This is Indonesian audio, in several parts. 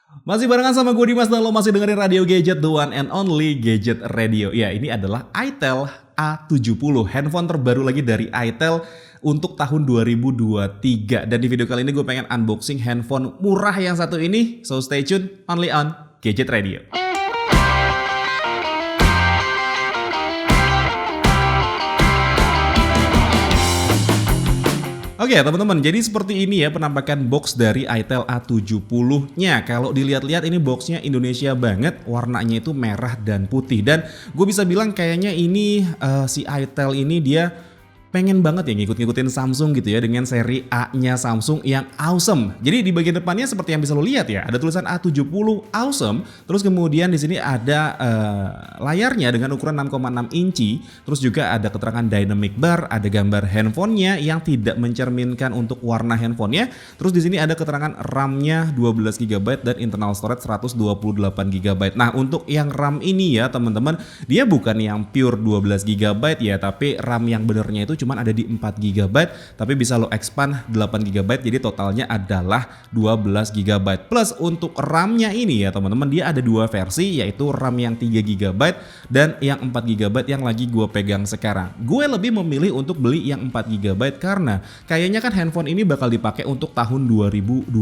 Masih barengan sama gue Dimas dan lo masih dengerin Radio Gadget, the one and only Gadget Radio. Ya, ini adalah itel A70, handphone terbaru lagi dari itel untuk tahun 2023. Dan di video kali ini gue pengen unboxing handphone murah yang satu ini. So stay tune, only on Gadget Radio. Oke teman-teman, jadi seperti ini ya penampakan box dari itel A70-nya. Kalau dilihat-lihat ini boxnya Indonesia banget, warnanya itu merah dan putih. Dan gue bisa bilang kayaknya ini si itel ini dia pengen banget ya ngikut-ngikutin Samsung gitu ya dengan seri A-nya Samsung yang awesome. Jadi di bagian depannya seperti yang bisa lo lihat ya, ada tulisan A70 awesome. Terus kemudian di sini ada layarnya dengan ukuran 6,6 inci. Terus juga ada keterangan dynamic bar, ada gambar handphonenya yang tidak mencerminkan untuk warna handphonenya. Terus di sini ada keterangan RAM-nya 12 GB dan internal storage 128 GB. Nah, untuk yang RAM ini ya teman-teman, dia bukan yang pure 12 GB ya, tapi RAM yang benernya itu cuman ada di 4 GB, tapi bisa lo expand 8 GB, jadi totalnya adalah 12 GB. Plus untuk RAM-nya ini ya teman-teman, dia ada dua versi, yaitu RAM yang 3 GB dan yang 4 GB yang lagi gue pegang sekarang. Gue lebih memilih untuk beli yang 4 GB karena kayaknya kan handphone ini bakal dipakai untuk tahun 2024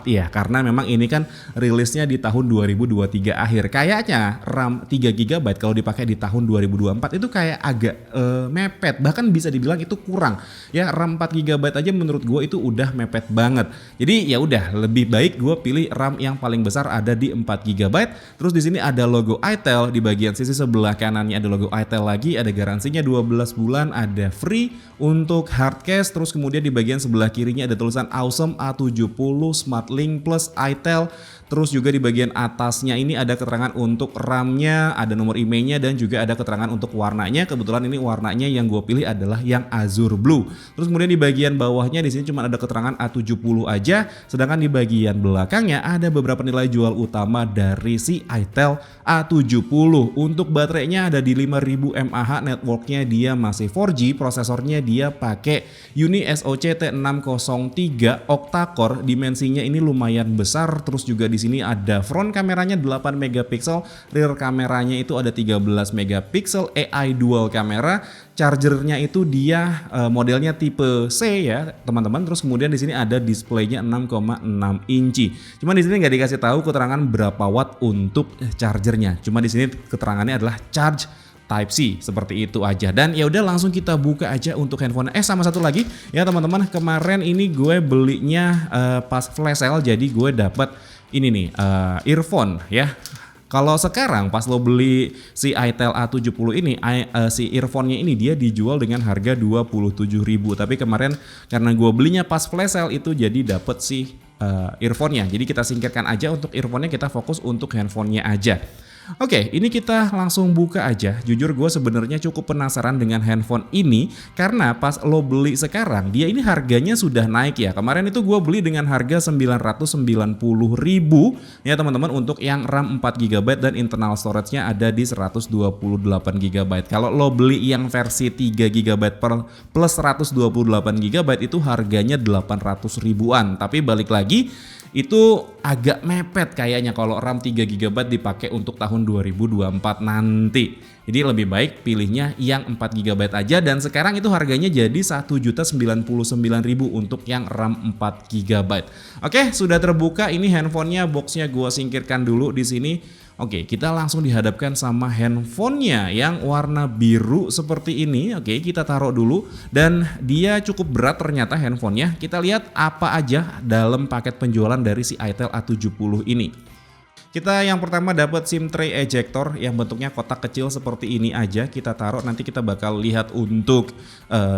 ya, karena memang ini kan rilisnya di tahun 2023 akhir. Kayaknya RAM 3 GB kalau dipakai di tahun 2024 itu kayak agak mepet, bahkan bisa dibilang itu kurang ya. RAM 4 GB aja menurut gue itu udah mepet banget. Jadi ya udah, lebih baik gue pilih RAM yang paling besar ada di 4 GB. Terus di sini ada logo itel, di bagian sisi sebelah kanannya ada logo itel lagi, ada garansinya 12 bulan, ada free untuk hard case. Terus kemudian di bagian sebelah kirinya ada tulisan awesome A70 Smart Link plus itel. Terus juga di bagian atasnya ini ada keterangan untuk RAM-nya, ada nomor emailnya dan juga ada keterangan untuk warnanya. Kebetulan ini warnanya yang gue pilih adalah yang azure blue. Terus kemudian di bagian bawahnya di sini cuma ada keterangan A70 aja, sedangkan di bagian belakangnya ada beberapa nilai jual utama dari si itel A70. Untuk baterainya ada di 5000 mAh, networknya dia masih 4G, prosesornya dia pakai Uni SoC T603 octa-core, dimensinya ini lumayan besar. Terus juga di sini ada front kameranya 8 megapiksel, rear kameranya itu ada 13 megapiksel, AI dual kamera. Chargernya itu dia modelnya tipe C ya teman-teman. Terus kemudian di sini ada displaynya 6,6 inci. Cuma di sini nggak dikasih tahu keterangan berapa watt untuk chargernya. Cuma di sini keterangannya adalah charge Type C, seperti itu aja. Dan ya udah langsung kita buka aja untuk handphone. Sama satu lagi ya teman-teman, kemarin ini gue belinya pas flash sale, jadi gue dapat ini nih earphone ya. Kalau sekarang pas lo beli si itel A70 ini, si earphone-nya ini dia dijual dengan harga 27.000. Tapi kemarin karena gue belinya pas flash sale itu jadi dapet si earphone-nya. Jadi kita singkirkan aja untuk earphone-nya, kita fokus untuk handphone-nya aja. Oke, ini kita langsung buka aja. Jujur gue sebenarnya cukup penasaran dengan handphone ini karena pas lo beli sekarang dia ini harganya sudah naik ya. Kemarin itu gue beli dengan harga 990.000 ya teman-teman, untuk yang RAM 4 GB dan internal storage-nya ada di 128 GB. Kalau lo beli yang versi 3 GB plus 128 GB itu harganya 800 ribuan. Tapi balik lagi, itu agak mepet kayaknya kalau RAM 3 GB dipakai untuk tahun 2024 nanti. Jadi lebih baik pilihnya yang 4 GB aja, dan sekarang itu harganya jadi 1.099.000 untuk yang RAM 4 GB. Oke, sudah terbuka ini handphonenya, boxnya gue singkirkan dulu di sini. Oke, kita langsung dihadapkan sama handphonenya yang warna biru seperti ini. Oke, kita taruh dulu, dan dia cukup berat ternyata handphonenya. Kita lihat apa aja dalam paket penjualan dari si itel A70 ini. Kita yang pertama dapat SIM tray ejector yang bentuknya kotak kecil seperti ini aja. Kita taruh, nanti kita bakal lihat untuk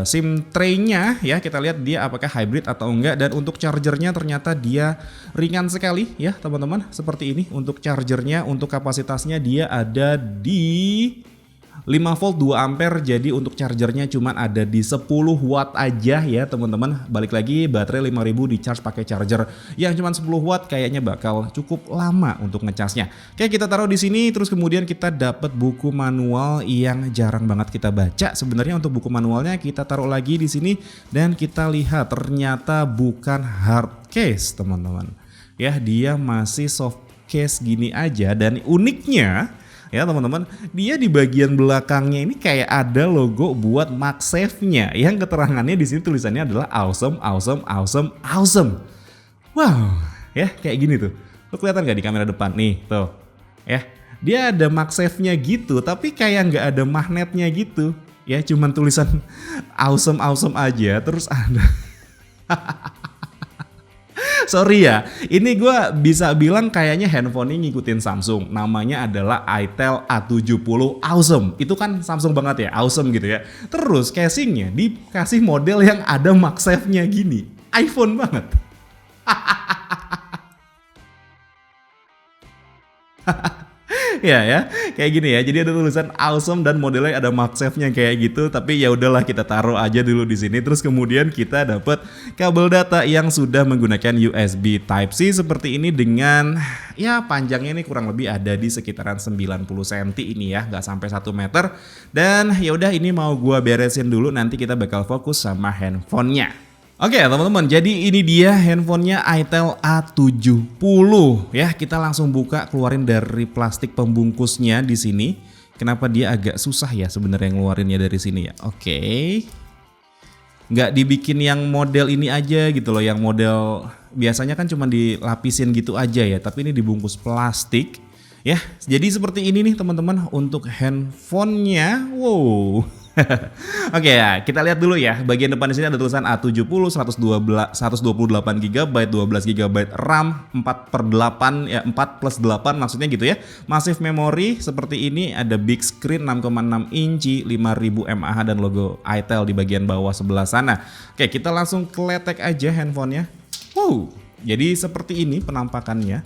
SIM tray-nya ya. Kita lihat dia apakah hybrid atau enggak. Dan untuk chargernya ternyata dia ringan sekali ya teman-teman. Seperti ini untuk chargernya. Untuk kapasitasnya dia ada di 5 volt 2 ampere, jadi untuk chargernya cuma ada di 10 watt aja ya teman-teman. Balik lagi, baterai 5000 di charge pakai charger yang cuma 10 watt kayaknya bakal cukup lama untuk ngecasnya. Oke, kita taruh di sini. Terus kemudian kita dapat buku manual yang jarang banget kita baca. Sebenarnya untuk buku manualnya kita taruh lagi di sini, dan kita lihat ternyata bukan hard case teman-teman. ya dia masih soft case gini aja, dan uniknya ya teman-teman, dia di bagian belakangnya ini kayak ada logo buat MagSafe-nya yang keterangannya di sini tulisannya adalah awesome, awesome, awesome, awesome. Wow, ya kayak gini tuh. Lo kelihatan gak di kamera depan nih, tuh. Ya, dia ada MagSafe-nya gitu, tapi kayak nggak ada magnetnya gitu. Ya, cuman tulisan awesome, awesome aja, terus ada. Sorry ya, ini gue bisa bilang kayaknya handphone ini ngikutin Samsung. Namanya adalah itel A70 Awesome. Itu kan Samsung banget ya, awesome gitu ya. Terus casingnya dikasih model yang ada MagSafe-nya gini. iPhone banget. Ya, kayak gini ya. Jadi ada tulisan awesome dan modelnya ada MagSafe-nya kayak gitu. Tapi ya udahlah, kita taruh aja dulu di sini. Terus kemudian kita dapat kabel data yang sudah menggunakan USB Type-C seperti ini dengan ya panjangnya ini kurang lebih ada di sekitaran 90 cm ini ya, nggak sampai 1 meter. Dan ya udah, ini mau gua beresin dulu, nanti kita bakal fokus sama handphonenya. Oke teman-teman, jadi ini dia handphonenya itel A70 ya. Kita langsung buka, keluarin dari plastik pembungkusnya di sini. Kenapa dia agak susah ya sebenarnya ngeluarinnya dari sini ya? Oke, nggak dibikin yang model ini aja gitu loh, yang model biasanya kan cuma dilapisin gitu aja ya. Tapi ini dibungkus plastik ya. Jadi seperti ini nih teman-teman untuk handphonenya. Wow. Oke ya, kita lihat dulu ya. Bagian depan di sini ada tulisan A70, 128 GB, 12 GB RAM, 4/8 ya, 4+8 maksudnya gitu ya. Massive memory seperti ini, ada big screen 6,6 inci, 5000 mAh dan logo itel di bagian bawah sebelah sana. Oke, kita langsung kletek aja handphonenya. Wow, jadi seperti ini penampakannya.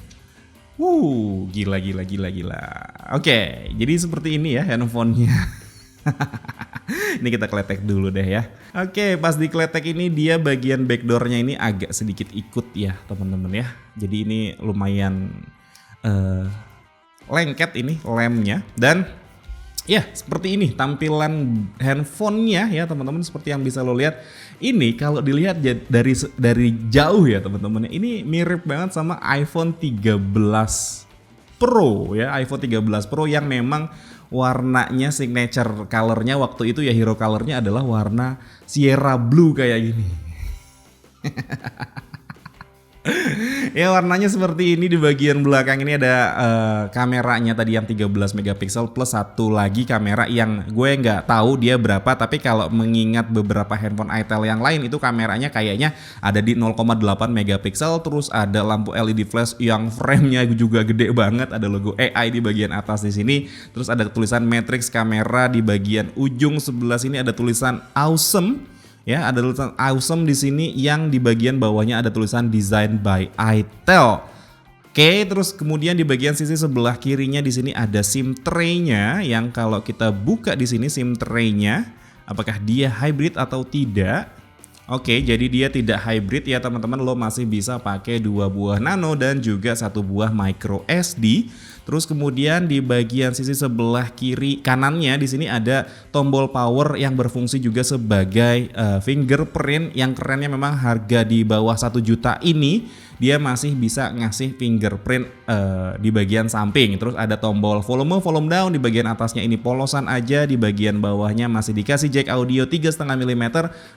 Gila. Oke, jadi seperti ini ya handphonenya. Ini kita kletek dulu deh ya. Oke, pas dikletek ini dia bagian backdoornya ini agak sedikit ikut ya teman-teman ya. Jadi ini lumayan lengket ini lemnya. Dan ya seperti ini tampilan handphonenya ya teman-teman, seperti yang bisa lo lihat. Ini kalau dilihat dari jauh ya teman-teman, ini mirip banget sama iPhone 13 Pro ya. iPhone 13 Pro yang memang warnanya signature colornya waktu itu ya, hero colornya adalah warna Sierra Blue kayak gini. Ya warnanya seperti ini. Di bagian belakang ini ada kameranya tadi yang 13 megapiksel plus satu lagi kamera yang gue nggak tahu dia berapa, tapi kalau mengingat beberapa handphone itel yang lain itu kameranya kayaknya ada di 0,8 megapiksel. Terus ada lampu LED flash yang framenya juga gede banget, ada logo AI di bagian atas di sini. Terus ada tulisan matrix kamera di bagian ujung sebelah sini, ada tulisan awesome. Ya, ada tulisan awesome di sini yang di bagian bawahnya ada tulisan design by itel. Oke, terus kemudian di bagian sisi sebelah kirinya di sini ada SIM tray-nya yang kalau kita buka di sini SIM tray-nya apakah dia hybrid atau tidak? Oke, jadi dia tidak hybrid ya teman-teman, lo masih bisa pakai 2 buah nano dan juga 1 buah micro SD. Terus kemudian di bagian sisi sebelah kiri kanannya di sini ada tombol power yang berfungsi juga sebagai fingerprint. Yang kerennya memang harga di bawah 1 juta ini dia masih bisa ngasih fingerprint di bagian samping. Terus ada tombol volume down, di bagian atasnya ini polosan aja, di bagian bawahnya masih dikasih jack audio 3,5 mm,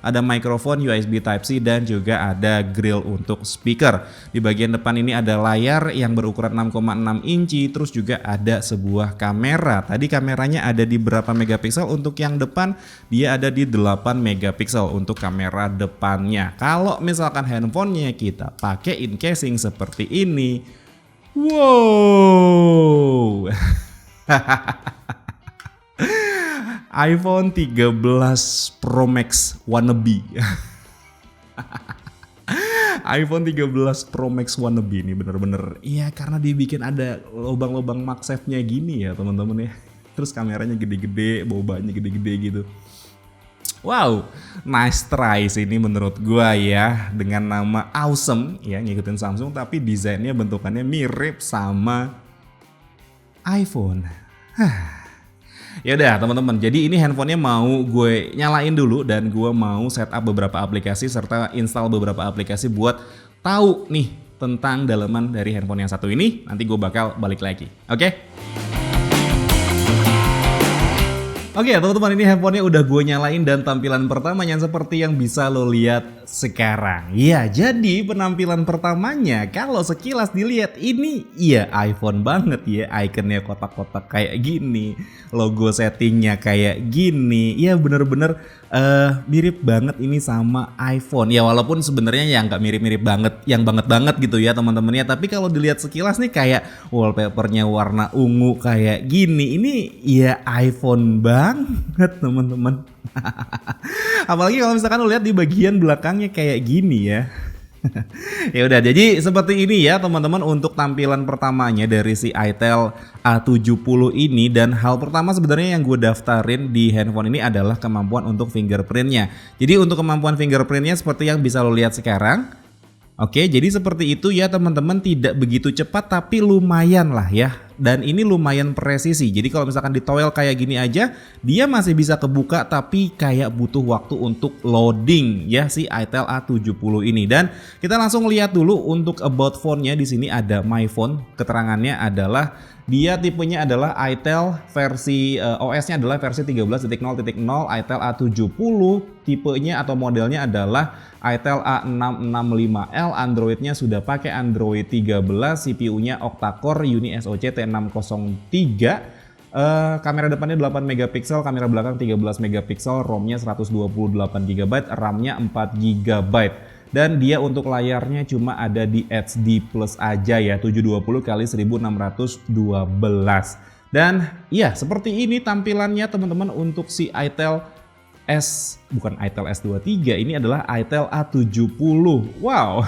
ada mikrofon USB Type-C dan juga ada grill untuk speaker. Di bagian depan ini ada layar yang berukuran 6,6 inci. Terus juga ada sebuah kamera. Tadi kameranya ada di berapa megapiksel? Untuk yang depan dia ada di 8 megapiksel untuk kamera depannya. Kalau misalkan handphonenya kita pakai in casing seperti ini, wow. iPhone 13 Pro Max wannabe. iPhone 13 Pro Max wannabe ini bener-bener iya, karena dibikin ada lubang-lubang MagSafe-nya gini ya teman-teman ya. Terus kameranya gede-gede, bobanya gede-gede gitu. Wow, nice try sih ini menurut gua ya, dengan nama awesome ya, ngikutin Samsung tapi desainnya bentukannya mirip sama iPhone. Ya udah teman-teman, jadi ini handphonenya mau gue nyalain dulu dan gue mau setup beberapa aplikasi serta install beberapa aplikasi buat tahu nih tentang daleman dari handphone yang satu ini. Nanti gue bakal balik lagi. Oke? Oke teman-teman, ini handphonenya udah gue nyalain dan tampilan pertamanya seperti yang bisa lo lihat sekarang. Ya, jadi penampilan pertamanya kalau sekilas dilihat ini ya iPhone banget ya. Ikonnya kotak-kotak kayak gini, logo settingnya kayak gini. Ya bener-bener mirip banget ini sama iPhone. Ya walaupun sebenarnya yang nggak mirip-mirip banget, yang banget-banget gitu ya teman-temannya. Tapi kalau dilihat sekilas nih kayak wallpapernya warna ungu kayak gini. Ini ya iPhone banget teman-teman. Apalagi kalau misalkan lo lihat di bagian belakangnya kayak gini ya. Ya udah, jadi seperti ini ya teman-teman untuk tampilan pertamanya dari si Itel A70 ini. Dan hal pertama sebenarnya yang gue daftarin di handphone ini adalah kemampuan untuk fingerprintnya. Jadi untuk kemampuan fingerprintnya seperti yang bisa lo lihat sekarang. Oke, jadi seperti itu ya teman-teman, tidak begitu cepat tapi lumayan lah ya. Dan ini lumayan presisi. Jadi kalau misalkan ditoel kayak gini aja, dia masih bisa kebuka tapi kayak butuh waktu untuk loading ya si Itel A70 ini. Dan kita langsung lihat dulu untuk about phone-nya. Di sini ada My Phone. Keterangannya adalah dia tipenya adalah Itel, versi OS-nya adalah versi 13.0.0 Itel A70. Tipenya atau modelnya adalah Itel A665L, Android-nya sudah pakai Android 13, CPU-nya octa-core UniSoC T603. Kamera depannya 8 megapiksel, kamera belakang 13 megapiksel, ROM-nya 128 GB, RAM-nya 4 GB. Dan dia untuk layarnya cuma ada di HD Plus aja ya, 720 x 1612. Dan ya seperti ini tampilannya teman-teman untuk si Itel bukan Itel S23, ini adalah Itel A70. Wow.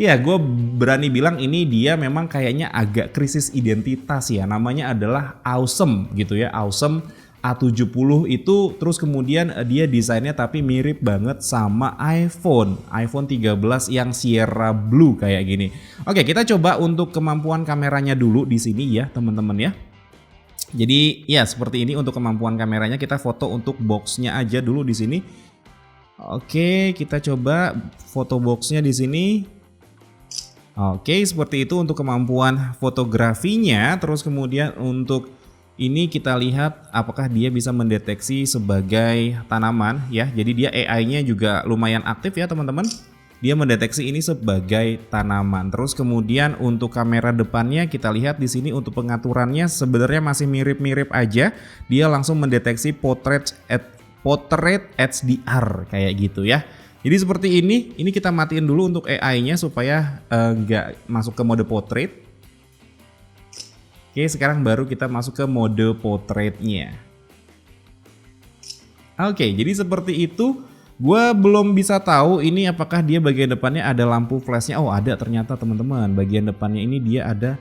Ya, gue berani bilang ini dia memang kayaknya agak krisis identitas ya. Namanya adalah Awesome gitu ya, Awesome A70 itu. Terus kemudian dia desainnya tapi mirip banget sama iPhone 13 yang Sierra Blue kayak gini. Oke, kita coba untuk kemampuan kameranya dulu di sini ya teman-teman ya. Jadi ya seperti ini untuk kemampuan kameranya. Kita foto untuk boxnya aja dulu di sini. Oke, kita coba foto boxnya di sini. Oke, seperti itu untuk kemampuan fotografinya. Terus kemudian untuk ini kita lihat apakah dia bisa mendeteksi sebagai tanaman ya. Jadi dia AI-nya juga lumayan aktif ya teman-teman. Dia mendeteksi ini sebagai tanaman. Terus kemudian untuk kamera depannya kita lihat di sini untuk pengaturannya sebenarnya masih mirip-mirip aja. Dia langsung mendeteksi portrait HDR kayak gitu ya. Jadi seperti ini kita matiin dulu untuk AI-nya supaya nggak masuk ke mode portrait. Oke, sekarang baru kita masuk ke mode portraitnya. Oke, jadi seperti itu. Gue belum bisa tahu ini apakah dia bagian depannya ada lampu flashnya. Oh ada ternyata teman-teman, bagian depannya ini dia ada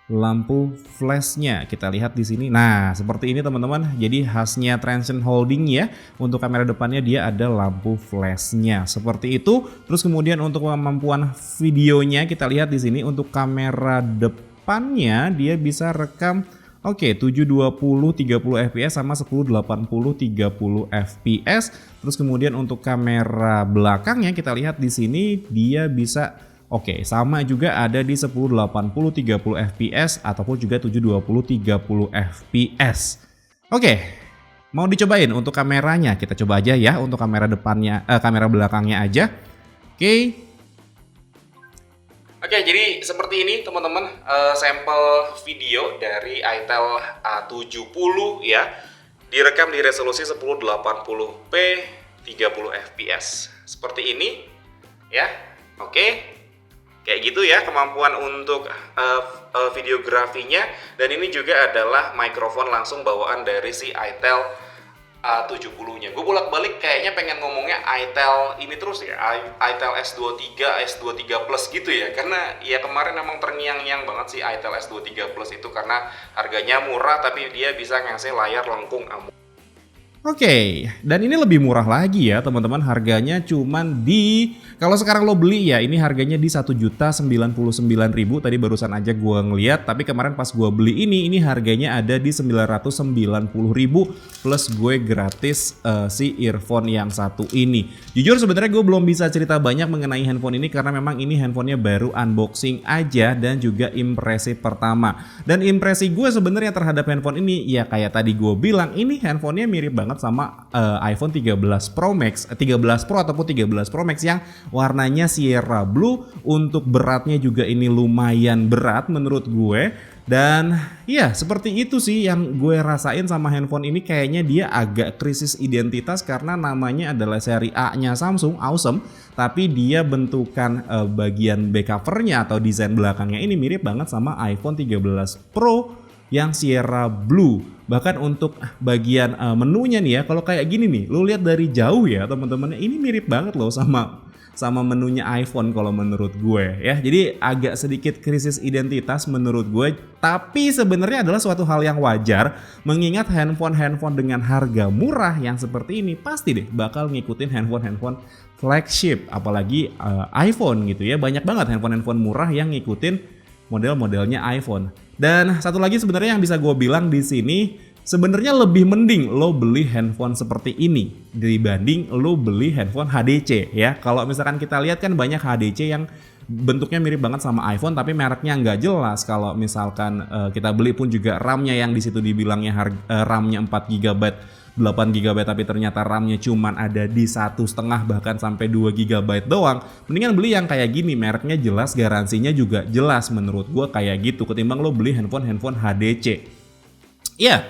lampu flashnya. Kita lihat di sini. Nah seperti ini teman-teman. Jadi khasnya Transient Holding ya. Untuk kamera depannya dia ada lampu flashnya. Seperti itu. Terus kemudian untuk kemampuan videonya kita lihat di sini. Untuk kamera depannya dia bisa rekam. Oke, 720 30 fps sama 1080 30 fps. Terus kemudian untuk kamera belakangnya kita lihat di sini dia bisa sama juga ada di 1080 30 fps ataupun juga 720 30 fps. Oke. Mau dicobain untuk kameranya? Kita coba aja ya untuk kamera depannya, kamera belakangnya aja. Oke, jadi seperti ini teman-teman sampel video dari Itel A70 ya. Direkam di resolusi 1080p 30 fps. Seperti ini ya. Oke. Kayak gitu ya kemampuan untuk videografinya. Dan ini juga adalah mikrofon langsung bawaan dari si Itel A70-nya. Gue bolak-balik kayaknya pengen ngomongnya Itel ini terus ya, Itel S23, S23 Plus gitu ya. Karena ya kemarin emang terngiang-ngiang banget sih Itel S23 Plus itu karena harganya murah tapi dia bisa ngasih layar lengkung AMOLED. Oke, dan ini lebih murah lagi ya teman-teman, harganya cuman di, kalau sekarang lo beli ya ini harganya di 1.099.000 tadi barusan aja gua ngeliat, tapi kemarin pas gua beli ini harganya ada di 990.000 plus gue gratis si earphone yang satu ini. Jujur sebenarnya gue belum bisa cerita banyak mengenai handphone ini karena memang ini handphonenya baru unboxing aja dan juga impresi pertama. Dan impresi gue sebenarnya terhadap handphone ini ya kayak tadi gue bilang, ini handphonenya mirip banget sama iPhone 13 Pro Max, 13 Pro ataupun 13 Pro Max yang warnanya Sierra Blue. Untuk beratnya juga ini lumayan berat menurut gue. Dan ya seperti itu sih yang gue rasain sama handphone ini, kayaknya dia agak krisis identitas karena namanya adalah seri A-nya Samsung, Awesome, tapi dia bentukan bagian back covernya atau desain belakangnya ini mirip banget sama iPhone 13 Pro yang Sierra Blue. Bahkan untuk bagian menunya nih ya, kalau kayak gini nih, lu lihat dari jauh ya teman-teman, ini mirip banget loh sama menunya iPhone kalau menurut gue ya. Jadi agak sedikit krisis identitas menurut gue, tapi sebenarnya adalah suatu hal yang wajar mengingat handphone dengan harga murah yang seperti ini pasti deh bakal ngikutin handphone flagship, apalagi iPhone gitu ya. Banyak banget handphone murah yang ngikutin model-modelnya iPhone. Dan satu lagi sebenarnya yang bisa gue bilang di sini, sebenarnya lebih mending lo beli handphone seperti ini dibanding lo beli handphone HDC ya. Kalau misalkan kita lihat kan banyak HDC yang bentuknya mirip banget sama iPhone tapi mereknya nggak jelas. Kalau misalkan kita beli pun juga RAM-nya yang di situ dibilangnya RAM-nya 4GB, 8GB tapi ternyata RAM-nya cuman ada di 1,5 bahkan sampai 2GB doang. Mendingan beli yang kayak gini, mereknya jelas, garansinya juga jelas menurut gua kayak gitu, ketimbang lo beli handphone HDC. Iya,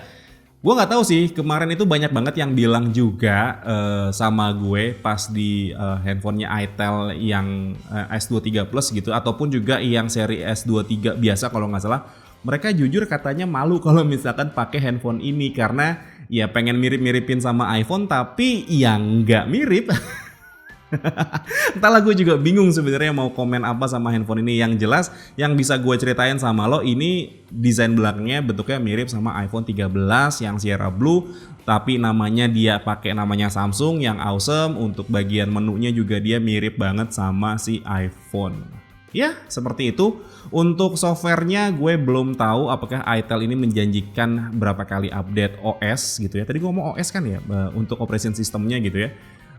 gue nggak tahu sih, kemarin itu banyak banget yang bilang juga sama gue pas di handphonenya Itel yang S23 Plus gitu, ataupun juga yang seri S23 biasa kalau nggak salah. Mereka jujur katanya malu kalau misalkan pakai handphone ini karena ya pengen mirip-miripin sama iPhone tapi yang nggak mirip. Entahlah, gue juga bingung sebenarnya mau komen apa sama handphone ini. Yang jelas yang bisa gue ceritain sama lo, ini desain belakangnya bentuknya mirip sama iPhone 13 yang Sierra Blue, tapi namanya dia pakai namanya Samsung yang Awesome. Untuk bagian menunya juga dia mirip banget sama si iPhone. Ya seperti itu. Untuk softwarenya gue belum tahu apakah Itel ini menjanjikan berapa kali update OS gitu ya. Tadi gue ngomong OS kan ya, untuk operation systemnya gitu ya.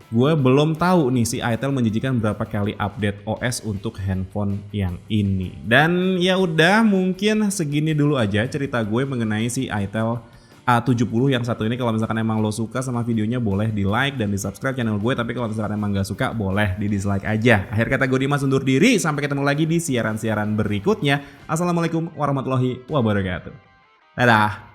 Gue belum tahu nih si Itel menjanjikan berapa kali update OS untuk handphone yang ini. Dan ya udah, mungkin segini dulu aja cerita gue mengenai si Itel A70 yang satu ini. Kalau misalkan emang lo suka sama videonya boleh di like dan di subscribe channel gue. Tapi kalau misalkan emang gak suka boleh di dislike aja. Akhir kata gue Dimas undur diri. Sampai ketemu lagi di siaran-siaran berikutnya. Assalamualaikum warahmatullahi wabarakatuh. Dadah.